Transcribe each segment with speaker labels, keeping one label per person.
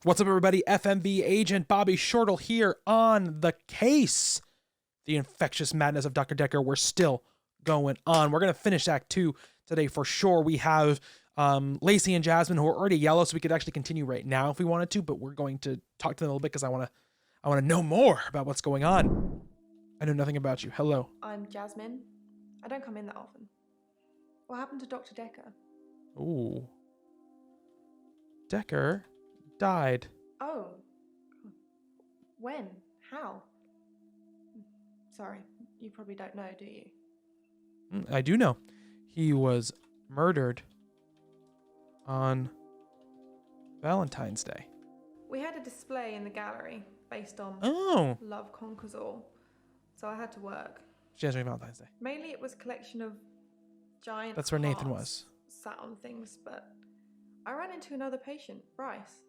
Speaker 1: What's up, everybody? FMV Agent Bobby Shortle here on the case. The infectious madness of Dr. Decker. We're still going on. We're going to finish Act 2 today for sure. We have Lacey and Jasmine who are already yellow, so we could actually continue right now if we wanted to, but we're going to talk to them a little bit because I want to know more about what's going on. I know nothing about you. Hello.
Speaker 2: I'm Jasmine. I don't come in that often. What happened to Dr. Decker?
Speaker 1: Ooh. Decker died.
Speaker 2: Oh. When? How? Sorry, you probably don't know, do you?
Speaker 1: I do know. He was murdered on Valentine's Day.
Speaker 2: We had a display in the gallery based on Love Conquers All, so I had to work.
Speaker 1: January Valentine's Day.
Speaker 2: Mainly it was a collection of giant
Speaker 1: That's where Nathan
Speaker 2: hearts
Speaker 1: was.
Speaker 2: sat on things, but I ran into another patient, Bryce.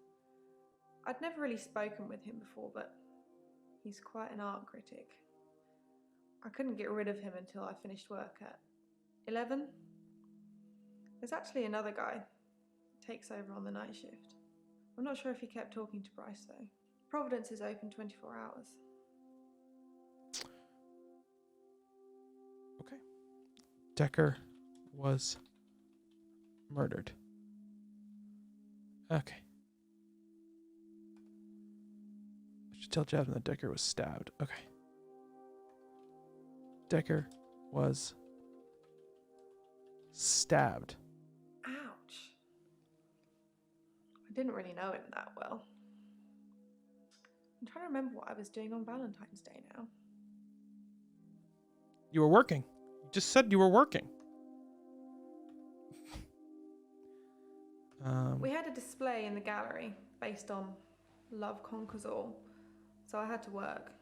Speaker 2: I'd never really spoken with him before, but he's quite an art critic. I couldn't get rid of him until I finished work at 11. There's actually another guy who takes over on the night shift. I'm not sure if he kept talking to Bryce though. Providence is open 24 hours.
Speaker 1: Okay. Decker was murdered. Okay. I should tell Jasmine that Decker was stabbed. Okay. Decker was stabbed.
Speaker 2: Ouch. I didn't really know him that well. I'm trying to remember what I was doing on Valentine's Day now.
Speaker 1: You were working. You just said you were working.
Speaker 2: We had a display in the gallery based on Love Conquers All, so I had to work.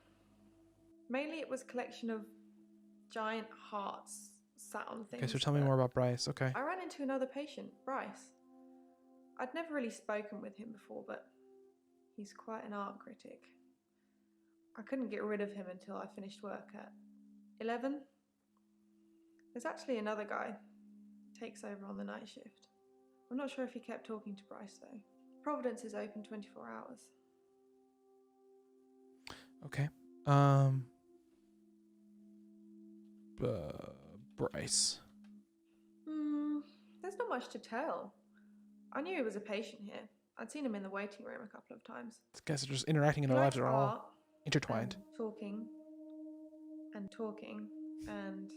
Speaker 2: Mainly it was a collection of giant hearts sat on things.
Speaker 1: Okay, so tell me more about Bryce. Okay.
Speaker 2: I ran into another patient, Bryce. I'd never really spoken with him before, but he's quite an art critic. I couldn't get rid of him until I finished work at 11. There's actually another guy who takes over on the night shift. I'm not sure if he kept talking to Bryce though. Providence is open 24 hours.
Speaker 1: Okay. Bryce.
Speaker 2: There's not much to tell. I knew he was a patient here. I'd seen him in the waiting room a couple of times.
Speaker 1: These guys are just interacting in
Speaker 2: He
Speaker 1: their lives.
Speaker 2: liked
Speaker 1: They're
Speaker 2: art
Speaker 1: all intertwined.
Speaker 2: and talking and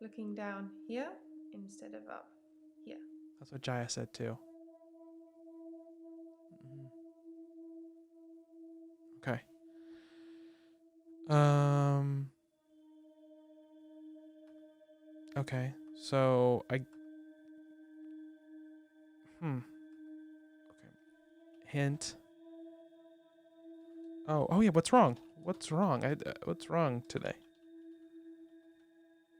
Speaker 2: looking down here instead of up here.
Speaker 1: That's what Jaya said too. Okay. Okay. So Okay. Hint. Oh yeah. What's wrong? What's wrong? What's wrong today?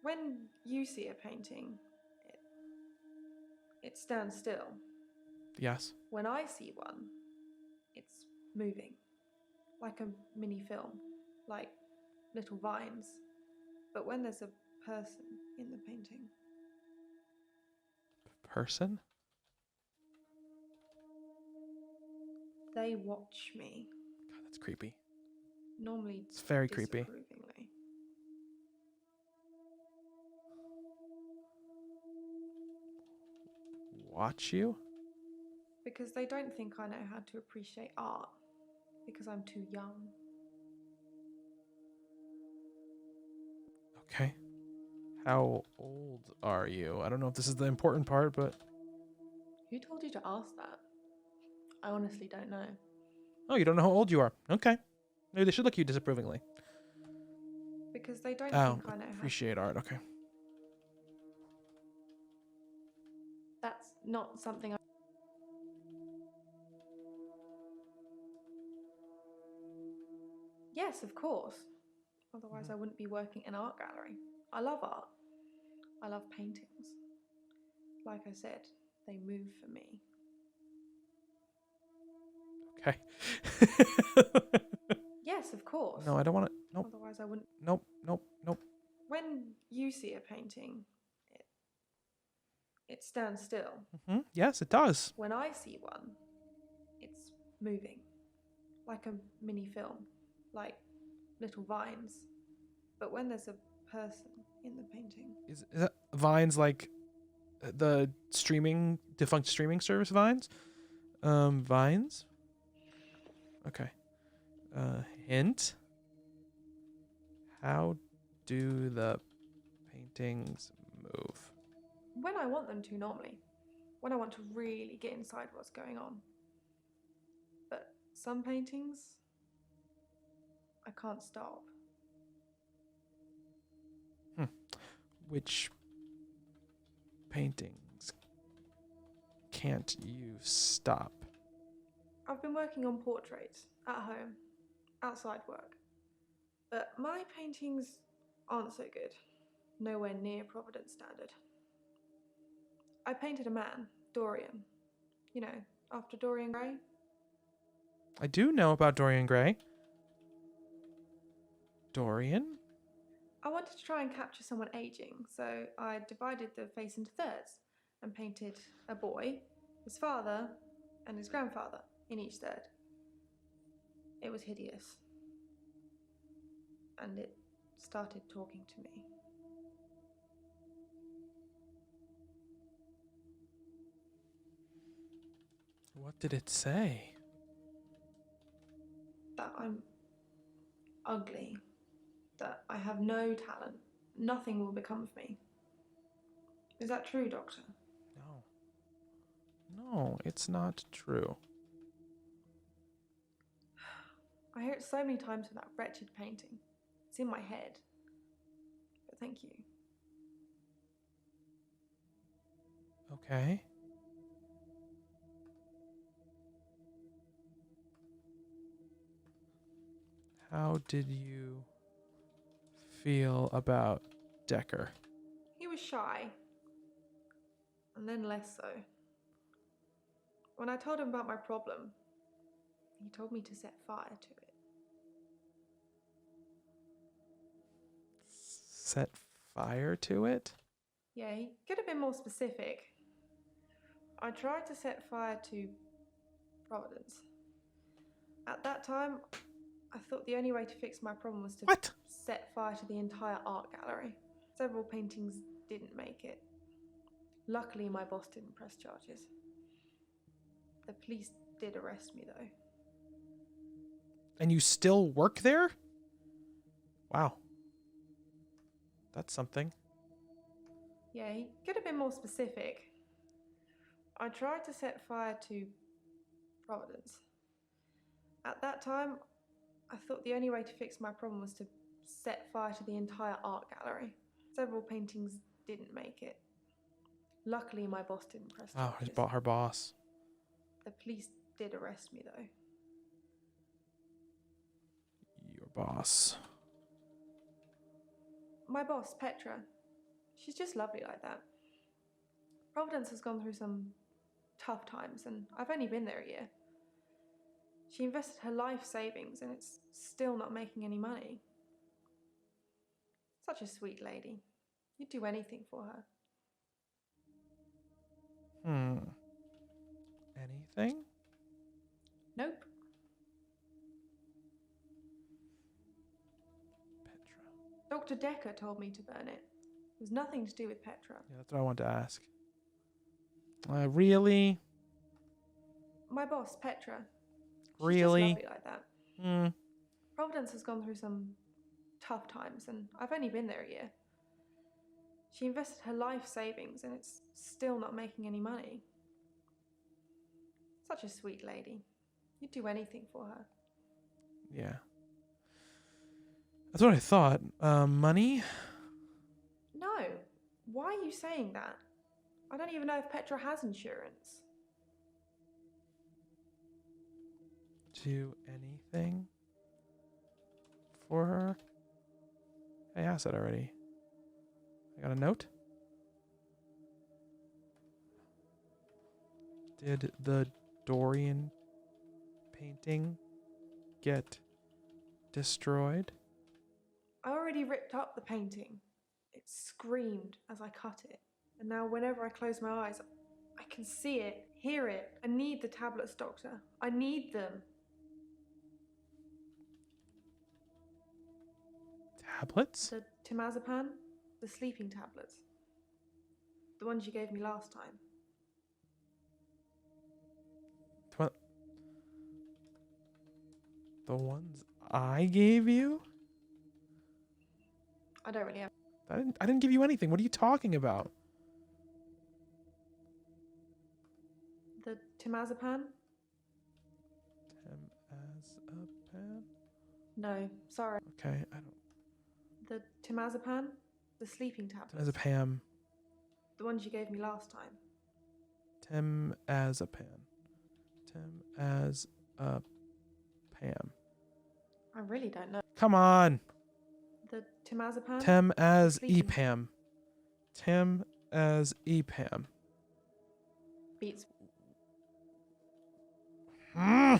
Speaker 2: When you see a painting, it stands still.
Speaker 1: Yes.
Speaker 2: When I see one, it's moving, like a mini film, like little vines. But when there's a person in the painting.
Speaker 1: Person?
Speaker 2: They watch me.
Speaker 1: God, that's creepy.
Speaker 2: Normally
Speaker 1: It's very creepy.
Speaker 2: disapprovingly.
Speaker 1: Watch you?
Speaker 2: Because they don't think I know how to appreciate art. Because I'm too young.
Speaker 1: Okay. How old are you? I don't know if this is the important part, but...
Speaker 2: Who told you to ask that? I honestly don't know.
Speaker 1: Oh, you don't know how old you are. Okay. Maybe they should look at you disapprovingly.
Speaker 2: Because they don't think I know how to
Speaker 1: appreciate art. Okay.
Speaker 2: That's not something I... Yes, of course. Otherwise I wouldn't be working in an art gallery. I love art. I love paintings. Like I said, they move for me.
Speaker 1: Okay.
Speaker 2: Yes, of course.
Speaker 1: No, I don't want to. Nope.
Speaker 2: Otherwise I wouldn't...
Speaker 1: Nope.
Speaker 2: When you see a painting, it stands still.
Speaker 1: Yes, it does.
Speaker 2: When I see one, it's moving, like a mini film, like little vines. But when there's a person in the painting.
Speaker 1: Is that Vines like the defunct streaming service Vines? Vines? Okay. Hint. How do the paintings move?
Speaker 2: When I want them to, normally. When I want to really get inside what's going on. But some paintings, I can't stop.
Speaker 1: Which paintings can't you stop?
Speaker 2: I've been working on portraits, at home, outside work. But my paintings aren't so good. Nowhere near Providence standard. I painted a man, Dorian. You know, after Dorian Gray.
Speaker 1: I do know about Dorian Gray. Dorian?
Speaker 2: I wanted to try and capture someone aging, so I divided the face into thirds and painted a boy, his father, and his grandfather in each third. It was hideous. And it started talking to me.
Speaker 1: What did it say?
Speaker 2: That I'm ugly. That I have no talent. Nothing will become of me. Is that true, Doctor?
Speaker 1: No. No, it's not true.
Speaker 2: I hear it so many times with that wretched painting. It's in my head. But thank you.
Speaker 1: Okay. How did you feel about Decker?
Speaker 2: He was shy. And then less so. When I told him about my problem, he told me to set fire to it.
Speaker 1: Set fire to it?
Speaker 2: Yeah, he could have been more specific. I tried to set fire to Providence. At that time, I thought the only way to fix my problem was to set fire to the entire art gallery. Several paintings didn't make it. Luckily, my boss didn't press charges. The police did arrest me, though.
Speaker 1: And you still work there? Wow. That's something.
Speaker 2: Yeah, he could have been more specific. I tried to set fire to Providence. At that time, I thought the only way to fix my problem was to set fire to the entire art gallery. Several paintings didn't make it. Luckily, my boss didn't press charges.
Speaker 1: Oh, her boss.
Speaker 2: The police did arrest me, though.
Speaker 1: Your boss.
Speaker 2: My boss, Petra. She's just lovely like that. Providence has gone through some tough times, and I've only been there a year. She invested her life savings, and it's still not making any money. Such a sweet lady. You'd do anything for her.
Speaker 1: Anything?
Speaker 2: Nope.
Speaker 1: Petra.
Speaker 2: Dr. Decker told me to burn it. It was nothing to do with Petra.
Speaker 1: Yeah, that's what I wanted to ask. Really?
Speaker 2: My boss, Petra. She's
Speaker 1: Really?
Speaker 2: just lovely like that. Providence has gone through some tough times, and I've only been there a year. She invested her life savings, and it's still not making any money. Such a sweet lady. You'd do anything for her.
Speaker 1: Yeah. That's what I thought. Money?
Speaker 2: No. Why are you saying that? I don't even know if Petra has insurance.
Speaker 1: Do anything for her? I asked that already. I got a note. Did the Dorian painting get destroyed?
Speaker 2: I already ripped up the painting. It screamed as I cut it. And now whenever I close my eyes, I can see it, hear it. I need the tablets, Doctor. I need them.
Speaker 1: Tablets?
Speaker 2: The temazepam, the sleeping tablets. The ones you gave me last time.
Speaker 1: What? The ones I gave you?
Speaker 2: I don't really have.
Speaker 1: I didn't give you anything. What are you talking about?
Speaker 2: The temazepam?
Speaker 1: Temazepam?
Speaker 2: No, sorry.
Speaker 1: Okay, I don't.
Speaker 2: The temazepam, the sleeping tablets.
Speaker 1: Temazepam.
Speaker 2: The ones you gave me last time.
Speaker 1: Temazepam. Temazepam.
Speaker 2: I really don't know.
Speaker 1: Come on.
Speaker 2: The temazepam?
Speaker 1: Temazepam. Temazepam.
Speaker 2: Beats.
Speaker 1: Mm.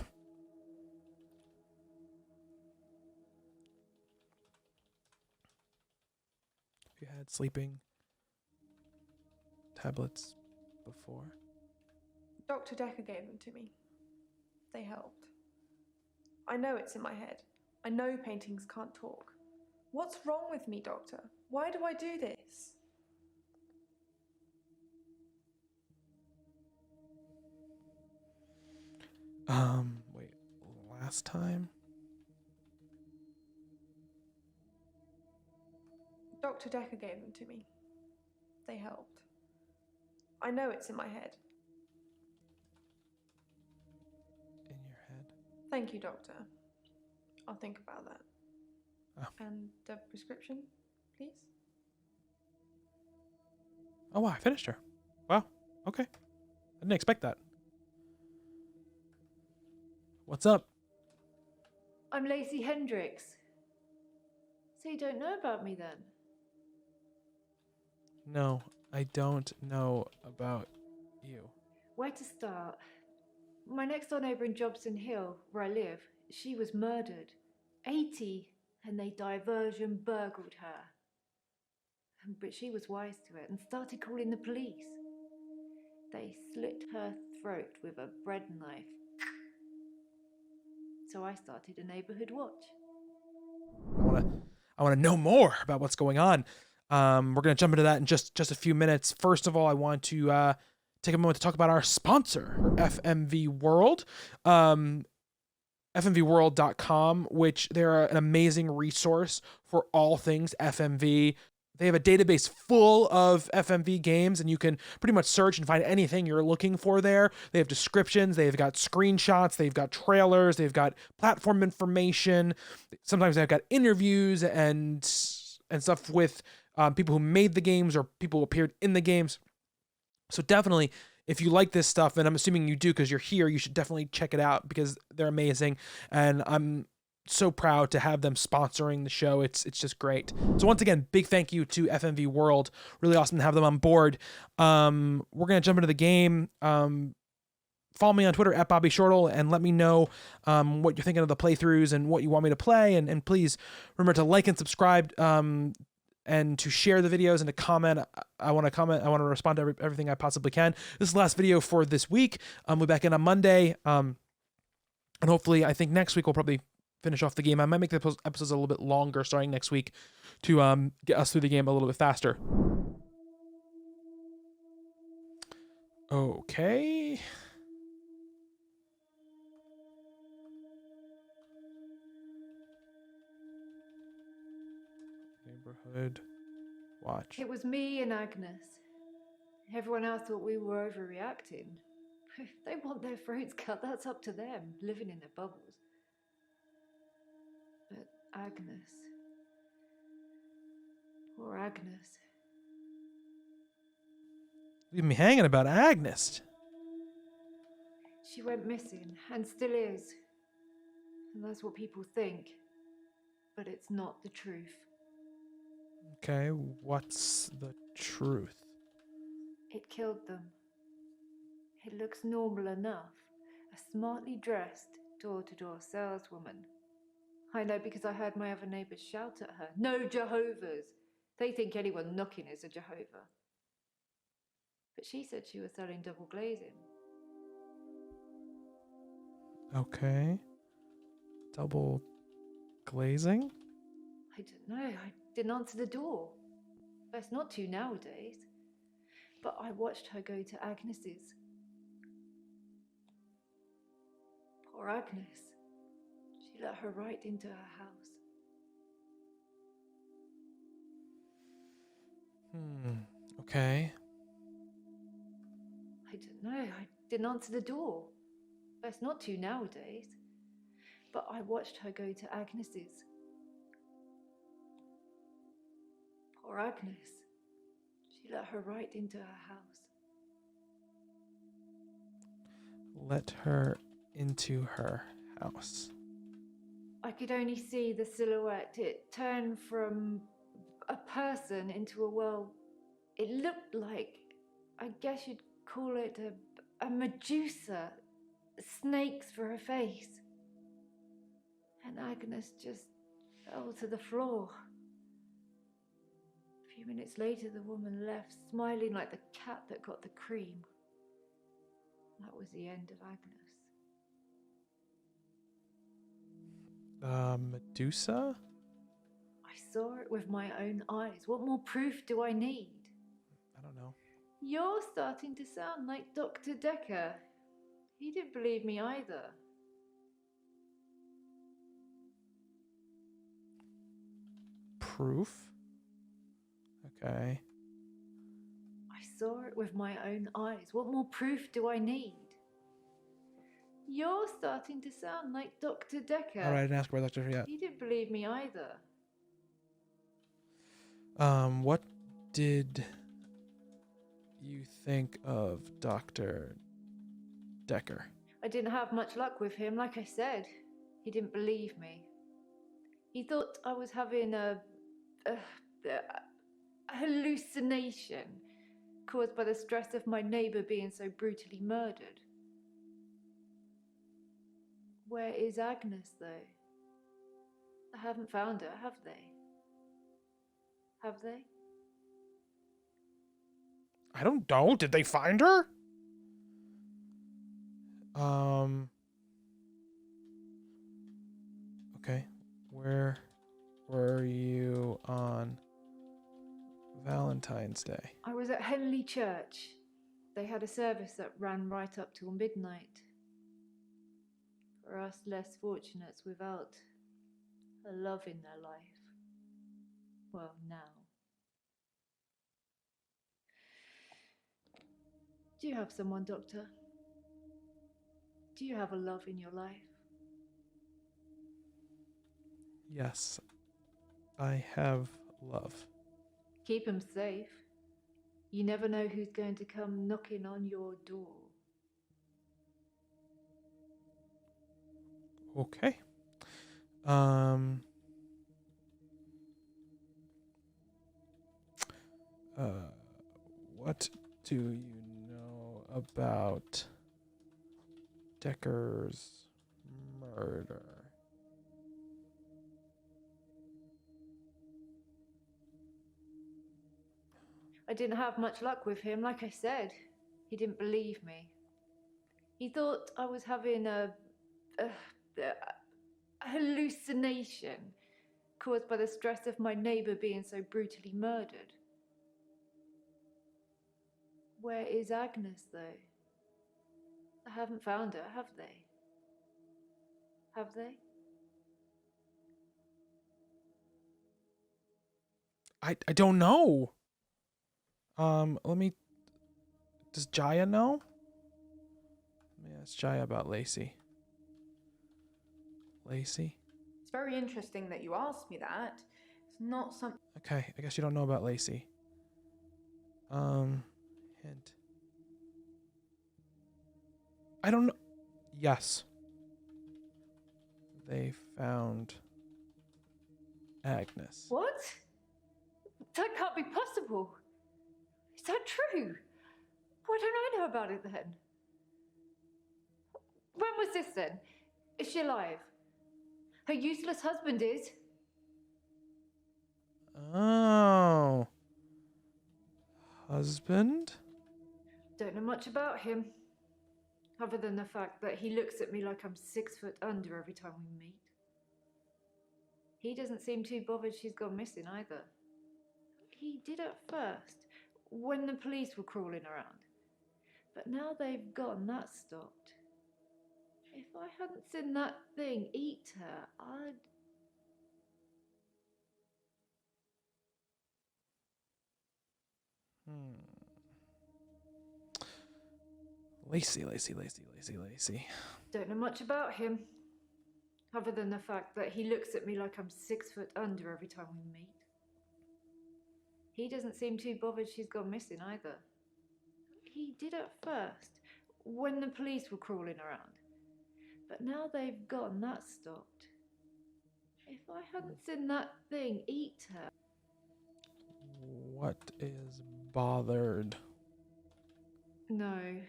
Speaker 1: You had sleeping tablets before?
Speaker 2: Dr. Decker gave them to me. They helped. I know it's in my head. I know paintings can't talk. What's wrong with me, Doctor? Why do I do this?
Speaker 1: Wait, last time?
Speaker 2: Dr. Decker gave them to me. They helped. I know it's in my head.
Speaker 1: In your head?
Speaker 2: Thank you, Doctor. I'll think about that.
Speaker 1: Oh.
Speaker 2: And the prescription, please?
Speaker 1: Oh, wow, I finished her. Wow, okay. I didn't expect that. What's up?
Speaker 3: I'm Lacey Hendricks. So you don't know about me then?
Speaker 1: No, I don't know about you.
Speaker 3: Where to start? My next door neighbour in Jobson Hill, where I live, she was murdered. 80, and they diversion burgled her. But she was wise to it and started calling the police. They slit her throat with a bread knife. So I started a neighbourhood watch.
Speaker 1: I wanna know more about what's going on. We're gonna jump into that in just a few minutes. First of all, I want to take a moment to talk about our sponsor, FMV World. FMVworld.com, which they're an amazing resource for all things FMV. They have a database full of FMV games, and you can pretty much search and find anything you're looking for there. They have descriptions, they've got screenshots, they've got trailers, they've got platform information. Sometimes they've got interviews and stuff with people who made the games or people who appeared in the games. So definitely, if you like this stuff, and I'm assuming you do because you're here, you should definitely check it out because they're amazing. And I'm so proud to have them sponsoring the show. It's just great. So once again, big thank you to FMV World. Really awesome to have them on board. We're going to jump into the game. Follow me on Twitter at Bobby Shortle and let me know what you're thinking of the playthroughs and what you want me to play. And please remember to like and subscribe and to share the videos and to comment. I want to respond to everything I possibly can. This is the last video for this week. We'll be back in on Monday. And hopefully, I think next week we'll probably finish off the game. I might make the episodes a little bit longer starting next week to get us through the game a little bit faster. Okay. Neighborhood watch.
Speaker 3: It was me and Agnes. Everyone else thought we were overreacting. If they want their throats cut, that's up to them, living in their bubbles. But Agnes. Poor Agnes.
Speaker 1: Leave me hanging about Agnes.
Speaker 3: She went missing, and still is. And that's what people think. But it's not the truth.
Speaker 1: Okay, what's the truth?
Speaker 3: It killed them. It looks normal enough. A smartly dressed, door-to-door saleswoman. I know because I heard my other neighbours shout at her. No Jehovah's! They think anyone knocking is a Jehovah. But she said she was selling double glazing.
Speaker 1: Okay. Double glazing?
Speaker 3: I don't know. I didn't answer the door. Best not to nowadays. But I watched her go to Agnes's. Poor Agnes. She let her right into her house.
Speaker 1: Okay.
Speaker 3: I don't know. I didn't answer the door. Best not to nowadays. But I watched her go to Agnes's. Poor Agnes. She let her right into her house.
Speaker 1: Let her into her house.
Speaker 3: I could only see the silhouette. It turned from a person into a, well, it looked like, I guess you'd call it a Medusa. Snakes for her face. And Agnes just fell to the floor. A few minutes later, the woman left, smiling like the cat that got the cream. That was the end of Agnes.
Speaker 1: Medusa?
Speaker 3: I saw it with my own eyes. What more proof do I need?
Speaker 1: I don't know.
Speaker 3: You're starting to sound like Dr. Decker. He didn't believe me either.
Speaker 1: Proof? Okay.
Speaker 3: I saw it with my own eyes. What more proof do I need? You're starting to sound like Dr. Decker.
Speaker 1: All right, I didn't ask about Dr. yet.
Speaker 3: He didn't believe me either.
Speaker 1: What did you think of Dr. Decker?
Speaker 3: I didn't have much luck with him, like I said. He didn't believe me. He thought I was having a hallucination caused by the stress of my neighbour being so brutally murdered. Where is Agnes, though? I haven't found her, have they? Have they?
Speaker 1: I don't know. Did they find her? Okay. Where were you on Valentine's Day?
Speaker 3: I was at Henley Church. They had a service that ran right up till midnight. For us less fortunates without a love in their life. Well, now. Do you have someone, Doctor? Do you have a love in your life?
Speaker 1: Yes. I have love.
Speaker 3: Keep him safe. You never know who's going to come knocking on your door.
Speaker 1: Okay. What do you know about Decker's murder?
Speaker 3: I didn't have much luck with him, like I said. He didn't believe me. He thought I was having a hallucination caused by the stress of my neighbour being so brutally murdered. Where is Agnes, though? I haven't found her, have they? Have they?
Speaker 1: I don't know. Let me. Does Jaya know? Let me ask Jaya about Lacey. Lacey?
Speaker 2: It's very interesting that you asked me that. It's not something.
Speaker 1: Okay, I guess you don't know about Lacey. Hint. I don't know. Yes. They found Agnes.
Speaker 3: What? That can't be possible. Is that true? Why don't I know about it then? When was this then? Is she alive? Her useless husband is?
Speaker 1: Oh. Husband?
Speaker 3: Don't know much about him. Other than the fact that he looks at me like I'm 6 foot under every time we meet. He doesn't seem too bothered she's gone missing either. He did at first, when the police were crawling around. But now they've gone, that's stopped. If I hadn't seen that thing eat her, I'd...
Speaker 1: Lacey.
Speaker 3: Don't know much about him. Other than the fact that he looks at me like I'm 6 foot under every time we meet. He doesn't seem too bothered she's gone missing either. He did at first, when the police were crawling around. But now they've gone, that's stopped. If I hadn't seen that thing eat her...
Speaker 1: What is bothered?
Speaker 3: No.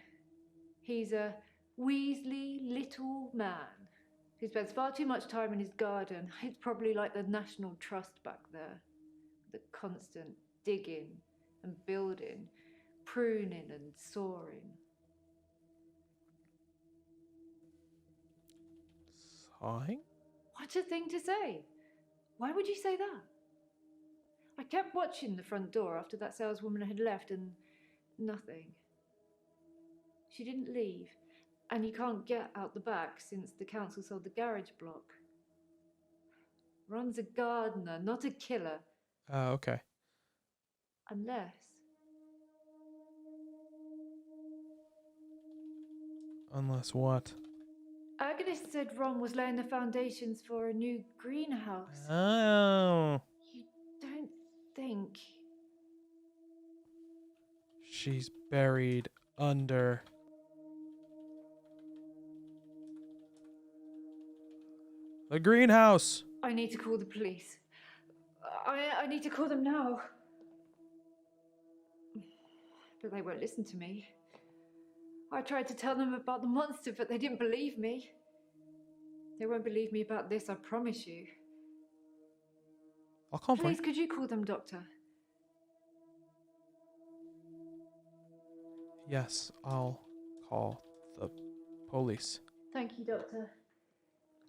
Speaker 3: He's a Weasley little man who spends far too much time in his garden. It's probably like the National Trust back there. The constant digging and building, pruning and sawing.
Speaker 1: Sawing?
Speaker 3: What a thing to say! Why would you say that? I kept watching the front door after that saleswoman had left and nothing. She didn't leave, and you can't get out the back since the council sold the garage block. Ron's a gardener, not a killer.
Speaker 1: Okay.
Speaker 3: Unless...
Speaker 1: Unless what?
Speaker 3: Agnes said Ron was laying the foundations for a new greenhouse.
Speaker 1: Oh.
Speaker 3: You don't think...
Speaker 1: She's buried under... the greenhouse.
Speaker 3: I need to call the police. I need to call them now. But they won't listen to me. I tried to tell them about the monster, but they didn't believe me. They won't believe me about this, I promise you.
Speaker 1: I'll call for
Speaker 3: Please,
Speaker 1: you.
Speaker 3: could you call them, Doctor?
Speaker 1: Yes, I'll call the police.
Speaker 3: Thank you, Doctor.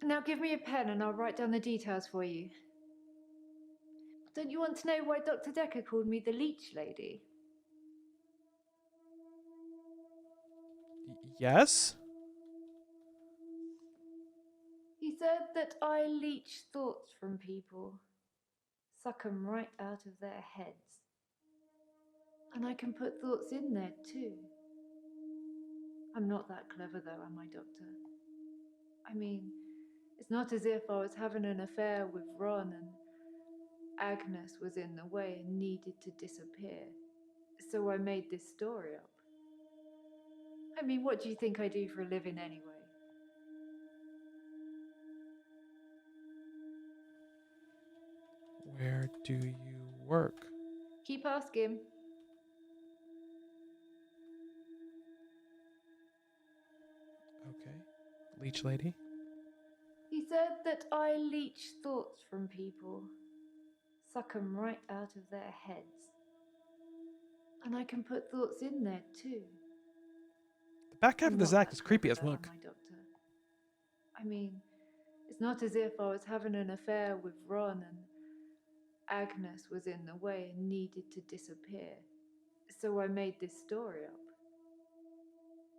Speaker 3: Now give me a pen and I'll write down the details for you. Don't you want to know why Dr. Decker called me the leech lady?
Speaker 1: Yes?
Speaker 3: He said that I leech thoughts from people, suck 'em right out of their heads. And I can put thoughts in there too. I'm not that clever though, am I, Doctor? I mean, it's not as if I was having an affair with Ron and Agnes was in the way and needed to disappear. So I made this story up. I mean, what do you think I do for a living anyway?
Speaker 1: Where do you work?
Speaker 3: Keep asking.
Speaker 1: Okay. Leech lady?
Speaker 3: He said that I leech thoughts from people, suck 'em right out of their heads. And I can put thoughts in there too.
Speaker 1: The back half
Speaker 3: I'm
Speaker 1: of this
Speaker 3: not
Speaker 1: act
Speaker 3: that
Speaker 1: is creepy as
Speaker 3: clever,
Speaker 1: fuck.
Speaker 3: am I, Doctor? I mean, it's not as if I was having an affair with Ron and Agnes was in the way and needed to disappear. So I made this story up.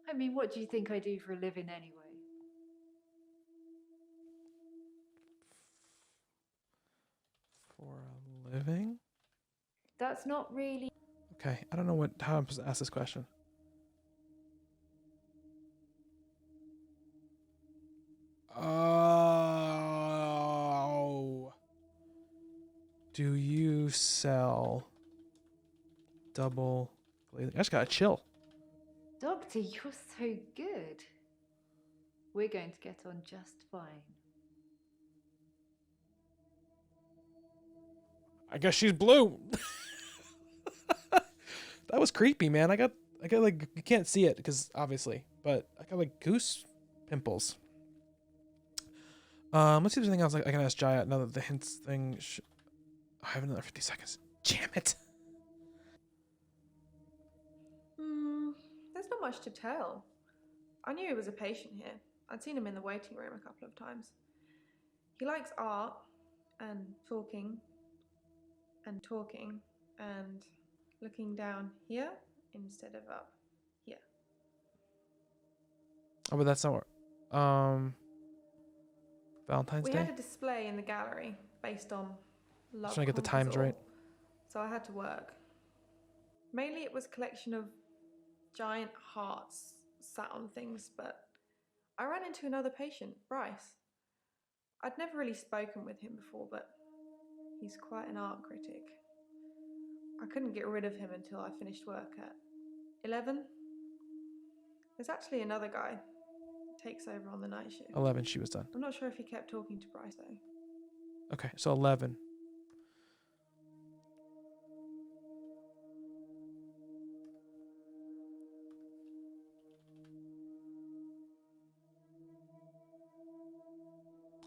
Speaker 3: I mean, what do you think I do for a living anyway?
Speaker 1: For a living?
Speaker 3: That's not really...
Speaker 1: Okay, I don't know how I'm supposed to ask this question. Oh. Do you sell double glazing? I just gotta chill.
Speaker 3: Doctor, you're so good. We're going to get on just fine.
Speaker 1: I guess she's blue. That was creepy, man. I got like, you can't see it because obviously, but I got like goose pimples. Let's see if there's anything else I can ask Jaya now that the hints thing. I have another 50 seconds. Damn it.
Speaker 2: There's not much to tell. I knew he was a patient here. I'd seen him in the waiting room a couple of times. He likes art and talking and talking and looking down here instead of up here.
Speaker 1: Oh, but that's not what. Valentine's
Speaker 2: We
Speaker 1: Day?
Speaker 2: had a display in the gallery based on love.
Speaker 1: Just trying to get the
Speaker 2: conquers
Speaker 1: times
Speaker 2: all,
Speaker 1: right.
Speaker 2: So I had to work. Mainly it was a collection of giant hearts sat on things, but I ran into another patient, Bryce. I'd never really spoken with him before, but he's quite an art critic. I couldn't get rid of him until I finished work at 11. There's actually another guy who takes over on the night shift.
Speaker 1: 11, she was done.
Speaker 2: I'm not sure if he kept talking to Bryce though.
Speaker 1: Okay, so 11.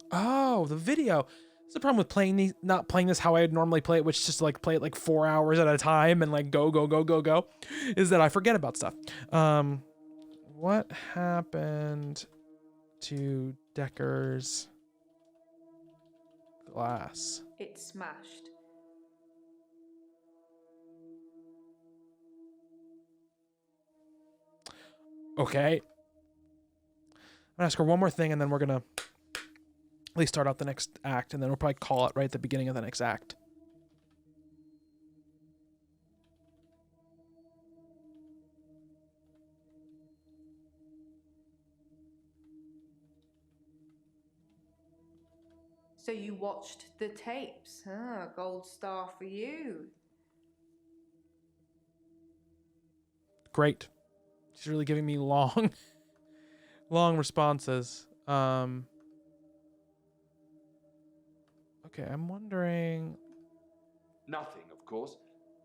Speaker 1: Oh, the video. That's the problem with playing these, not playing this how I would normally play it, which is just like play it like 4 hours at a time and like go, is that I forget about stuff. What happened to Decker's glass?
Speaker 3: It smashed.
Speaker 1: Okay. I'm gonna ask her one more thing and then we're gonna at least start out the next act and then we'll probably call it right at the beginning of the next act.
Speaker 3: So you watched the tapes? Ah, gold star for you.
Speaker 1: Great. She's really giving me long responses. Okay, I'm wondering.
Speaker 4: Nothing, of course.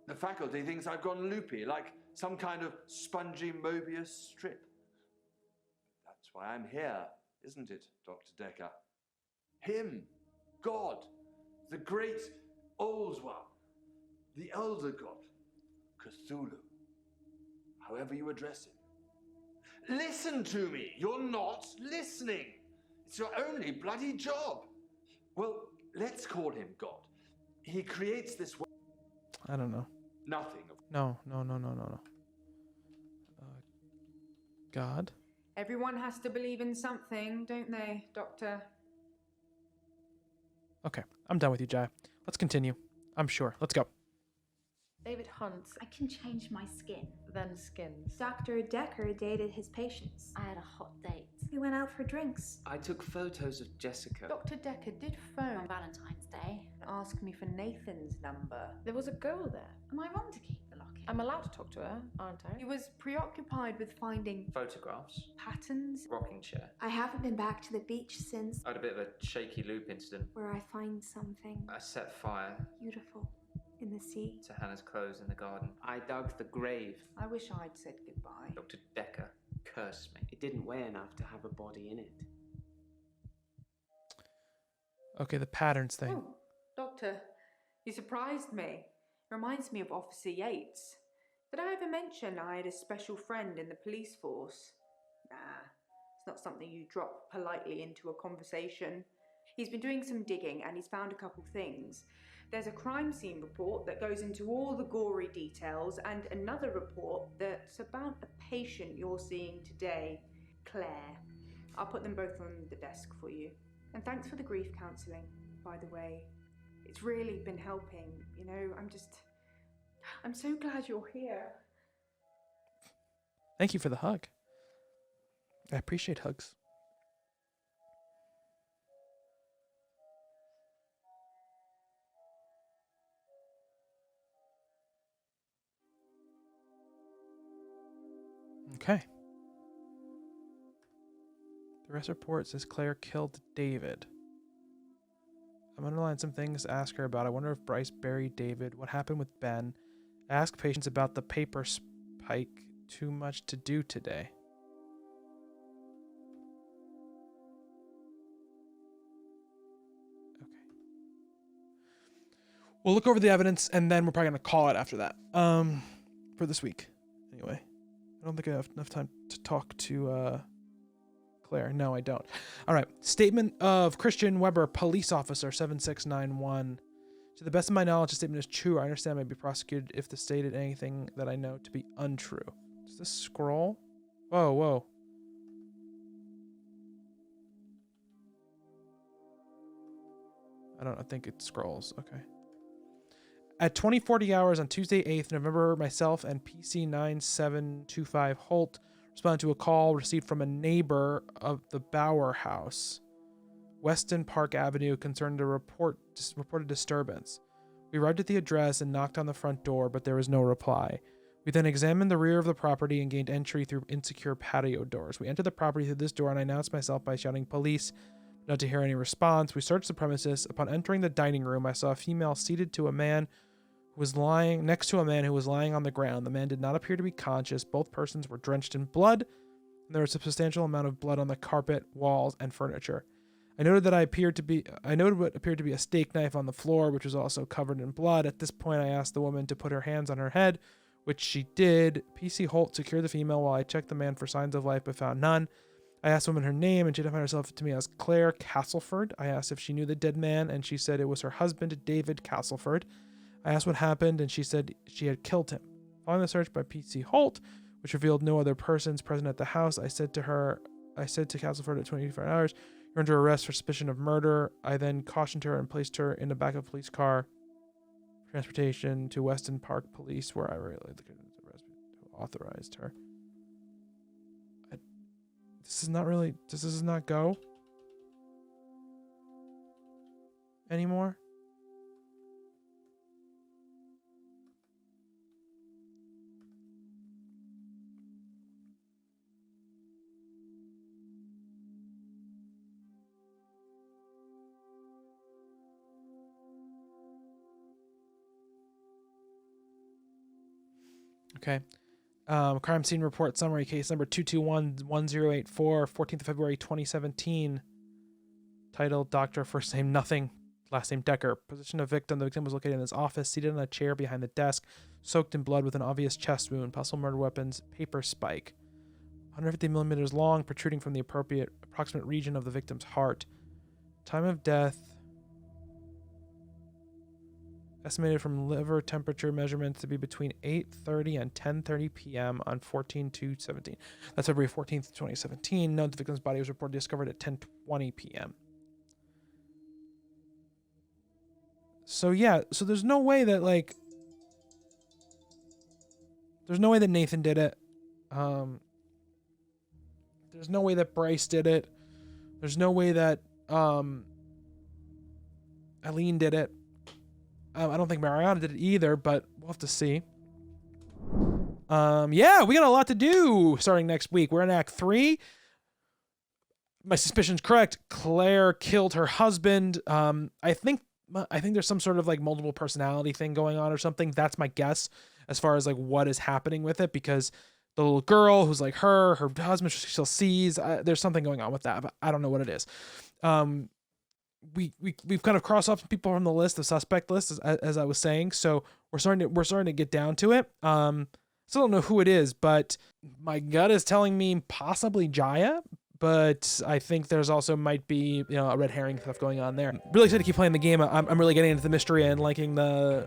Speaker 4: The faculty thinks I've gone loopy, like some kind of spongy Mobius strip. That's why I'm here, isn't it, Dr. Decker? Him, God, the great old one, the elder god, Cthulhu, however you address him. Listen to me! You're not listening! It's your only bloody job! Well, let's call him God. He creates this world.
Speaker 1: I don't know.
Speaker 4: Nothing.
Speaker 1: No. God?
Speaker 3: Everyone has to believe in something, don't they, Doctor?
Speaker 1: Okay, I'm done with you, Jai. Let's continue. I'm sure. Let's go.
Speaker 2: David Hunt,
Speaker 5: I can change my skin.
Speaker 2: then skins.
Speaker 5: Dr. Decker dated his patients.
Speaker 6: I had a hot date.
Speaker 5: We went out for drinks.
Speaker 7: I took photos of Jessica.
Speaker 3: Dr. Decker did
Speaker 6: On
Speaker 3: phone
Speaker 6: Valentine's Day.
Speaker 3: and ask me for Nathan's number.
Speaker 2: There was a girl there.
Speaker 6: Am I wrong to keep the locket?
Speaker 2: I'm allowed to talk to her, aren't
Speaker 3: He
Speaker 2: I?
Speaker 3: was preoccupied with finding
Speaker 7: Photographs.
Speaker 3: patterns.
Speaker 7: Rocking chair.
Speaker 5: I haven't been back to the beach since,
Speaker 7: I had a bit of a shaky loop incident.
Speaker 5: where I find something
Speaker 7: I set fire
Speaker 5: beautiful in the sea.
Speaker 7: to Hannah's clothes in the garden. I dug the grave.
Speaker 3: I wish I'd said goodbye.
Speaker 7: Dr. Decker cursed me.
Speaker 8: It didn't weigh enough to have a body in it.
Speaker 1: Okay, the patterns thing.
Speaker 3: Oh, Doctor, you surprised me. Reminds me of Officer Yates. Did I ever mention I had a special friend in the police force? Nah, it's not something you drop politely into a conversation. He's been doing some digging and he's found a couple things. There's a crime scene report that goes into all the gory details and another report that's about a patient you're seeing today, Claire. I'll put them both on the desk for you. And thanks for the grief counselling, by the way. It's really been helping, you know, I'm so glad you're here.
Speaker 1: Thank you for the hug. I appreciate hugs. Okay. The rest report says Claire killed David. I'm underlining some things to ask her about. I wonder if Bryce buried David. What happened with Ben? Ask patients about the paper spike. Too much to do today. Okay. We'll look over the evidence and then we're probably going to call it after that. For this week. Anyway. I don't think I have enough time to talk to Claire. No, I don't. All right. Statement of Christian Weber, police officer, 7691. To the best of my knowledge, the statement is true. I understand I may be prosecuted if the stated anything that I know to be untrue. Does this scroll? Whoa, whoa. I think it scrolls. Okay. At 20:40 hours on Tuesday, 8th November, myself and PC9725 Holt responded to a call received from a neighbor of the Bauer House, Weston Park Avenue, concerned a reported disturbance. We arrived at the address and knocked on the front door, but there was no reply. We then examined the rear of the property and gained entry through insecure patio doors. We entered the property through this door, and I announced myself by shouting police. Not to hear any response, we searched the premises. Upon entering the dining room, I saw a female seated to a man who was lying next to a man who was lying on the ground. The man did not appear to be conscious. Both persons were drenched in blood, and there was a substantial amount of blood on the carpet, walls, and furniture. I noted what appeared to be a steak knife on the floor, which was also covered in blood. At this point, I asked the woman to put her hands on her head, which she did. PC Holt secured the female while I checked the man for signs of life, but found none. I asked the woman her name, and she identified herself to me as Claire Castleford. I asked if she knew the dead man, and she said it was her husband, David Castleford. I asked what happened, and she said she had killed him. Following the search by PC Holt, which revealed no other persons present at the house, I said to Castleford at 24 hours, "You're under arrest for suspicion of murder." I then cautioned her and placed her in the back of a police car, transportation to Weston Park Police, where I relayed the arrest who authorized her. This does not go anymore. Okay. Crime scene report summary, case number 221-1084, 14th of February 2017. Title: Doctor, first name nothing, last name Decker. Position of victim: the victim was located in his office, seated on a chair behind the desk, soaked in blood with an obvious chest wound. Possible murder weapons: paper spike, 150 millimeters long, protruding from the approximate region of the victim's heart. Time of death estimated from liver temperature measurements to be between 8:30 and 10:30 p.m. on 14/2/17. That's February 14th, 2017. Note: the victim's body was reported discovered at 10:20 p.m. So yeah, so there's no way that Nathan did it. There's no way that Bryce did it. There's no way that Eileen did it. I don't think Mariana did it either, but we'll have to see. Yeah, we got a lot to do starting next week. We're in Act 3. My suspicion's correct. Claire killed her husband. I think there's some sort of multiple personality thing going on or something. That's my guess as far as what is happening with it, because the little girl who's her husband still sees. There's something going on with that, but I don't know what it is. We've kind of crossed off some people from the list, the suspect list, as I was saying. So we're starting to get down to it. Still don't know who it is, but my gut is telling me possibly Jaya. But I think there's also might be a red herring stuff going on there. Really excited to keep playing the game. I'm really getting into the mystery and liking the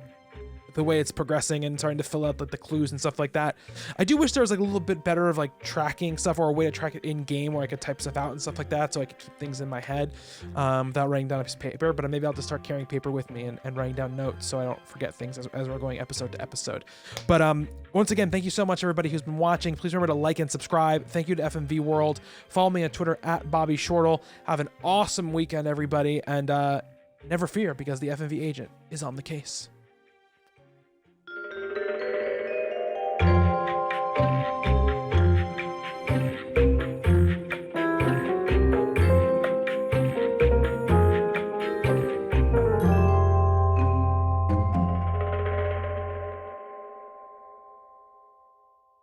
Speaker 1: way it's progressing and starting to fill out the clues and stuff like that. I do wish there was a little bit better of tracking stuff, or a way to track it in game where I could type stuff out and stuff like that, so I could keep things in my head without writing down a piece of paper. But maybe I'll just start carrying paper with me and writing down notes so I don't forget things as we're going episode to episode. But once again, thank you so much everybody who's been watching. Please remember to like and subscribe. Thank you to FMV World. Follow me on Twitter at Bobby Shortle. Have an awesome weekend, everybody, and never fear, because the FMV agent is on the case.